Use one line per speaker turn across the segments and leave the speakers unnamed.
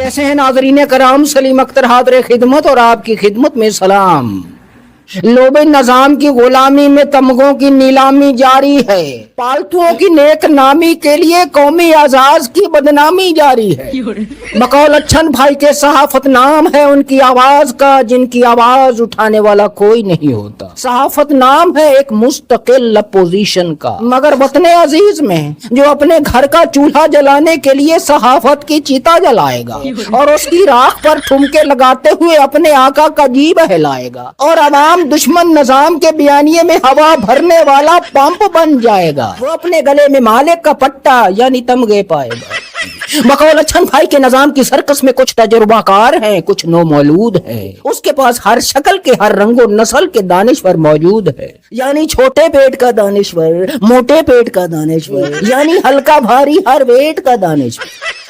कैसे हैं नाजरीन कराम, सलीम अख्तर हाज़िर खिदमत और आपकी खिदमत में सलाम। लोबे नजाम की गुलामी में तमगों की नीलामी जारी है, पालतुओं की नेक नामी के लिए कौमी आजाज की बदनामी जारी है। बकौल अच्छन भाई के सहाफत नाम है उनकी आवाज का, जिनकी आवाज उठाने वाला कोई नहीं होता। सहाफत नाम है एक मुस्तकिल अपोजिशन का, मगर वतन अजीज में जो अपने घर का चूल्हा जलाने के लिए सहाफत की चिता जलाएगा और उसकी राख पर ठुमके लगाते हुए अपने आका का जी बहलाएगा और आवाम दुश्मन निजाम के बयानिए में हवा भरने वाला पंप बन जाएगा, वो अपने गले में मालिक का पट्टा यानी तमगे पाएगा। बकौल अच्छन भाई के निजाम की सर्कस में कुछ तजुर्बाकार हैं, कुछ नो मौलूद हैं। उसके पास हर शक्ल के हर रंगो नस्ल के दानिश्वर मौजूद है, यानी छोटे पेट का दानिश्वर, मोटे पेट का दानिश्वर, यानी हल्का भारी हर वेट का दानिश्वर,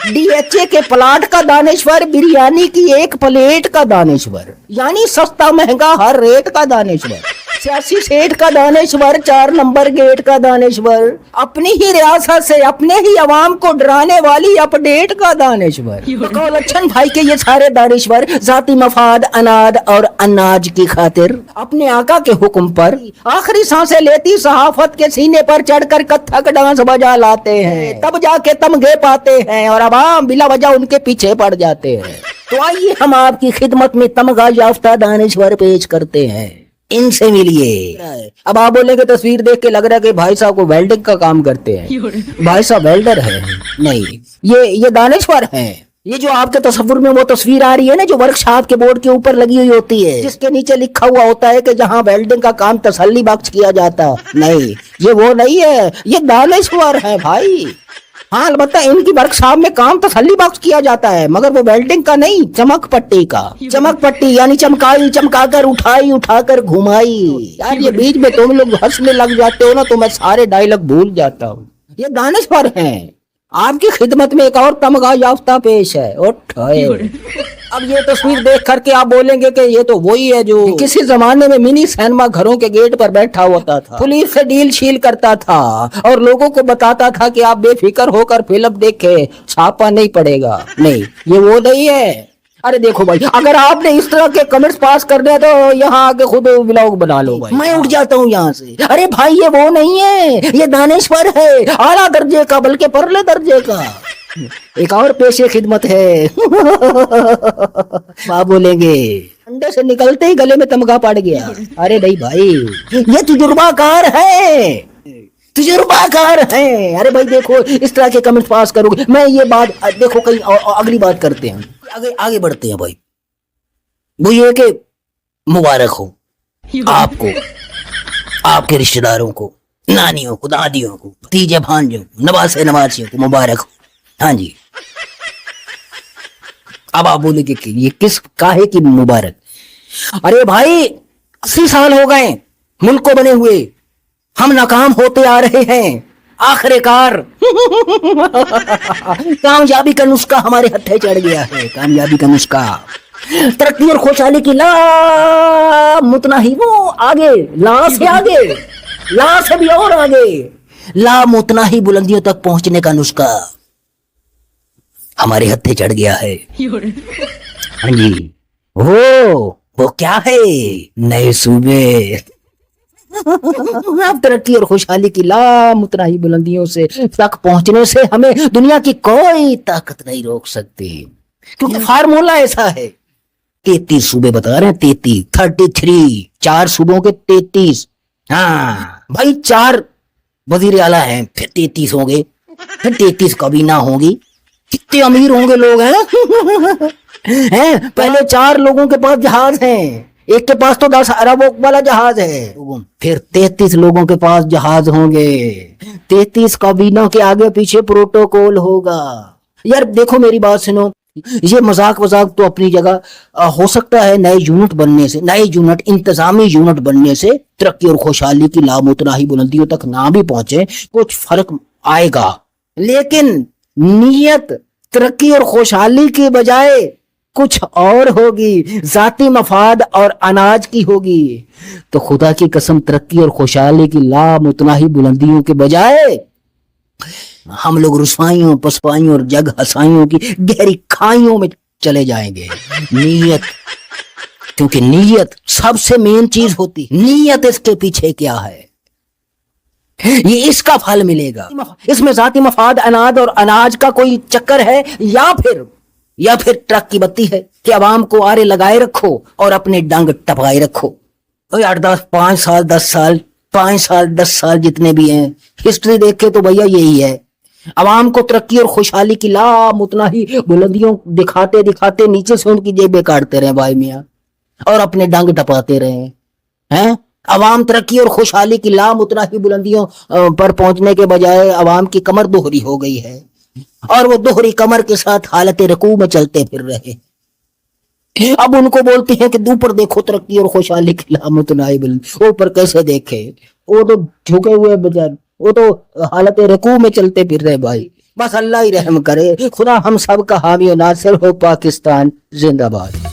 DHA के प्लाट का दानिश्वर, बिरयानी की एक प्लेट का दानिश्वर, यानी सस्ता महंगा हर रेट का दानिश्वर, सियासी सेठ का दानिश्वर, 4 नंबर गेट का दानिश्वर, अपनी ही रियासत से अपने ही अवाम को डराने वाली अपडेट का दानिश्वर। बकौल अच्छन भाई के ये सारे दानिश्वर जाती मफाद, अनाद और अनाज की खातिर अपने आका के हुक्म पर आखिरी सांसें लेती सहाफत के सीने पर चढ़कर कथक डांस बजा लाते हैं, तब जाके तमगे पाते हैं और अवाम बिला वजह उनके पीछे पड़ जाते हैं। तो आइए हम आपकी खिदमत में तमगा याफ्ता दानिश्वर पेश करते हैं, इनसे मिलिए। अब आप बोलेंगे तस्वीर देख के लग रहा है कि भाई साहब को वेल्डिंग का काम करते हैं। भाई साहब वेल्डर है नहीं, ये दानिश्वर हैं। ये जो आपके तस्वुर में वो तस्वीर आ रही है ना, जो वर्कशॉप के बोर्ड के ऊपर लगी हुई होती है, जिसके नीचे लिखा हुआ होता है कि जहाँ वेल्डिंग का काम तसल्ली बख्श किया जाता, नहीं, ये वो नहीं है, ये दानिश्वर है भाई। हाँ अलबत्ता इनकी वर्कशॉप में काम तसल्ली बख्श किया जाता है, मगर वो वेल्डिंग का नहीं, चमक पट्टी का। चमक पट्टी यानी चमकाई चमकाकर, उठाई उठाकर घुमाई। यार ये बीच में तुम लोग हंसने लग जाते हो ना तो मैं सारे डायलॉग भूल जाता हूँ। ये दानिश्वर हैं, आपकी खिदमत में एक और तमगा याफ्ता पेश है। अब ये तस्वीर देख करके आप बोलेंगे कि ये तो वही है जो किसी जमाने में मिनी सिनेमा घरों के गेट पर बैठा होता था, पुलिस से डील शील करता था और लोगों को बताता था कि आप बेफिक्र होकर फिल्म देखे, छापा नहीं पड़ेगा। नहीं, ये वो नहीं है। अरे देखो भाई, अगर आपने इस तरह के कमेंट्स पास करने हैं तो यहाँ आके खुद व्लॉग बना लो भाई, मैं उठ जाता हूँ यहाँ से। अरे भाई ये वो नहीं है, ये दानिश्वर है, आला दर्जे का बल्कि परले दर्जे का। एक और पेशे खिदमत है। आप बोलेंगे अंडे से निकलते ही गले में तमगा पड़ गया। अरे नहीं भाई, ये तजुर्बाकार है, तजुर्बाकार है। अरे भाई देखो, इस तरह के कमेंट पास करोगे, मैं ये बात देखो कहीं अगली बात करते हैं, आगे बढ़ते हैं भाई। वो ये कि मुबारक हो आपको, आपके रिश्तेदारों को, नानियों को, दादियों को, भतीजे भांजों को, नवासे नवासियों को मुबारक हो। हाँ जी। अब आप बोलेंगे कि ये किस काहे की मुबारक? अरे भाई 80 साल हो गए मुल्क को बने हुए, हम नाकाम होते आ रहे हैं, आखिरकार कामयाबी का नुस्खा हमारे हत्थे चढ़ गया है। कामयाबी का नुस्खा, तरक्की और खुशहाली की ला मुतनाही, वो आगे, ला से आगे, ला से भी और आगे, ला मुतनाही बुलंदियों तक पहुंचने का नुस्खा हमारे हत्थे चढ़ गया है। हाँ जी, वो क्या है? नए सूबे। अब तरक्की और खुशहाली की लामुतनाही बुलंदियों से तक पहुंचने से हमें दुनिया की कोई ताकत नहीं रोक सकती, क्योंकि फार्मूला ऐसा है। 33 सूबे बता रहे हैं, 33 4 सूबों के 33। हाँ भाई, 4 वजीर आला हैं, फिर 33 होंगे, फिर 33 काबीना होगी। कितने अमीर होंगे लोग हैं। पहले 4 लोगों के पास जहाज हैं, एक के पास तो 10 अरबों वाला जहाज है, फिर 33 लोगों के पास जहाज होंगे, 33 काबीना के आगे पीछे प्रोटोकॉल होगा। यार देखो मेरी बात सुनो, ये मजाक वजाक तो अपनी जगह हो सकता है। नए यूनिट बनने से, नए यूनिट, इंतजामी यूनिट बनने से तरक्की और खुशहाली की लामुतनाही बुलंदियों तक ना भी पहुंचे, कुछ फर्क आएगा, लेकिन नीयत तरक्की और खुशहाली के बजाय कुछ और होगी, जाती मफाद और अनाज की होगी। तो खुदा की कसम, तरक्की और खुशहाली की लामुतनाही बुलंदियों के बजाय हम लोग रुसवाइयों, पसपाइयों और जग हसाइयों की गहरी खाइयों में चले जाएंगे। नीयत, क्योंकि नीयत सबसे मेन चीज होती, नीयत इसके पीछे क्या है, ये इसका फल मिलेगा। इसमें जाती मफाद अनाद और अनाज का कोई चक्कर है, या फिर ट्रक की बत्ती है कि अवाम को आरे लगाए रखो और अपने डंग टपकाए रखो। 8-10 5 साल 10 साल 5 साल 10 साल जितने भी हैं, हिस्ट्री देख के तो भैया यही है। अवाम को तरक्की और खुशहाली की लामुतनाही बुलंदियों दिखाते दिखाते नीचे से उनकी जेबें काटते रहे भाई मियाँ, और अपने डंग टपाते रहे हैं। अवाम तरक्की और खुशहाली की लामुतनाही बुलंदियों पर पहुंचने के बजाय अवाम की कमर दोहरी हो गई है, और वो दोहरी कमर के साथ हालत रकू में चलते फिर रहे। अब उनको बोलते हैं कि ऊपर देखो तरक्की और खुशहाली की लामुतनाही बुलंदी, ऊपर कैसे देखे, वो तो झुके हुए बेचारे, वो तो हालत रकू में चलते फिर रहे भाई। बस अल्लाह ही रहम करे, खुदा हम सब का हामी और नासिर हो। पाकिस्तान जिंदाबाद।